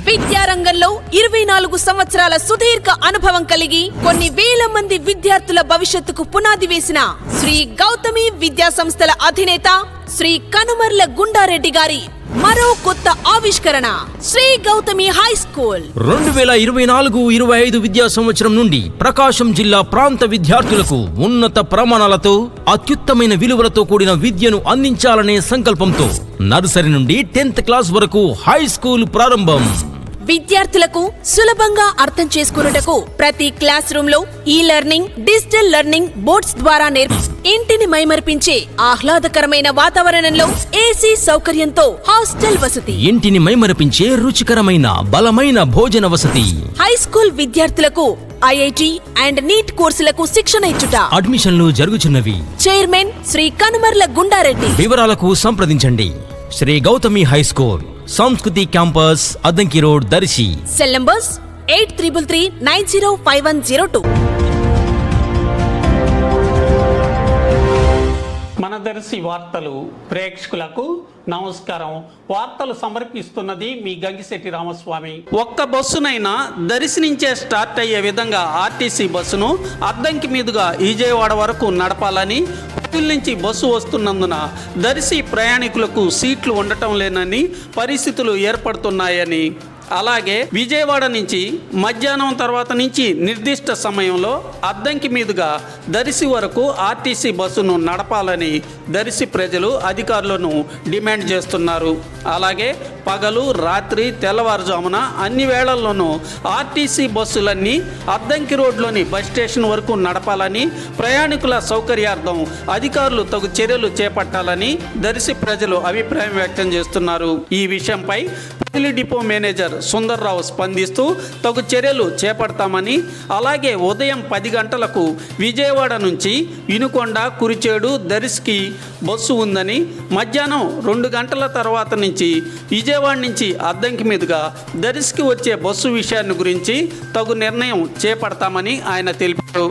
విద్యారంగంలో 24 సంవత్సరాల సుదీర్ఘ అనుభవం కలిగి కొన్ని వేల మంది విద్యార్థుల భవిష్యత్తుకు పునాది వేసిన శ్రీ గౌతమి విద్యా సంస్థల అధినేత శ్రీ కనుమర్ల గుండారెడ్డి గారి మరో కొత్త ఆవిష్కరణ శ్రీ గౌతమి హై స్కూల్ 2024-25 విద్యా సంవత్సరం నుండి ప్రకాశం జిల్లా ప్రాంత విద్యార్థులకు ఉన్నత ప్రమాణాలతో అత్యుత్తమైన విలువలతో కూడిన విద్యను అందించాలనే సంకల్పంతో నర్సరీ నుండి 10th క్లాస్ వరకు హై స్కూల్ ప్రారంభం. విద్యార్థులకు సులభంగా అర్థం చేసుకున్నటకు ప్రతి క్లాస్ రూమ్ లో ఈ లెర్నింగ్, డిజిటల్ లెర్నింగ్ బోర్డ్స్ ద్వారా ఇంటిని మైమర్పించే ఆహ్లాదకరమైన వాతావరణంలో ఏసీ సౌకర్యంతో హాస్టల్ వసతి. ఇంటిని మైమరపించే రుచికరమైన బలమైన భోజన వసతి. హై స్కూల్ విద్యార్థులకు ఐఐటి అండ్ నీట్ కోర్సులకు శిక్షణ ఇచ్చుట. అడ్మిషన్లు జరుగుచున్నవి. చైర్మన్ శ్రీ కనుమర్ల గుండారెడ్డి. వివరాలకు సంప్రదించండి. Shri Gautami high school, Sanskriti campus, Addanki road, Darsi. Cell numbers 8333905102. మన దర్శి వార్తలు ప్రేక్షకులకు నమస్కారం. వార్తలు సమర్పిస్తున్నది మీ గంగిశెట్టి రామస్వామి. ఒక్క బస్సునైనా దర్శి నుంచే స్టార్ట్ అయ్యే విధంగా ఆర్టీసీ బస్సును అద్దంకి మీదుగా విజయవాడ వరకు నడపాలని, పట్టుల నుంచి బస్సు వస్తున్నందున దర్శి ప్రయాణికులకు సీట్లు ఉండటం లేనని పరిస్థితులు ఏర్పడుతున్నాయని, అలాగే విజయవాడ నుంచి మధ్యాహ్నం తర్వాత నుంచి నిర్దిష్ట సమయంలో అద్దంకి మీదుగా దర్శి వరకు ఆర్టీసీ బస్సును నడపాలని దర్శి ప్రజలు అధికారులను డిమాండ్ చేస్తున్నారు. అలాగే పగలు, రాత్రి, తెల్లవారుజామున అన్ని వేళల్లోనూ ఆర్టీసీ బస్సులన్నీ అద్దంకి రోడ్లోని బస్ స్టేషన్ వరకు నడపాలని, ప్రయాణికుల సౌకర్యార్థం అధికారులు తగు చర్యలు చేపట్టాలని దర్శి ప్రజలు అభిప్రాయం వ్యక్తం చేస్తున్నారు. ఈ విషయంపై డిపో మేనేజర్ సుందర్రావు స్పందిస్తూ తగు చర్యలు చేపడతామని, అలాగే ఉదయం 10 గంటలకు విజయవాడ నుంచి వినుకొండ, కురిచేడు, దర్శికి బస్సు ఉందని, మధ్యాహ్నం 2 గంటల తర్వాత నుంచి విజయవాడ నుంచి అద్దంకి మీదుగా దర్శికి వచ్చే బస్సు విషయాన్ని గురించి తగు నిర్ణయం చేపడతామని ఆయన తెలిపారు.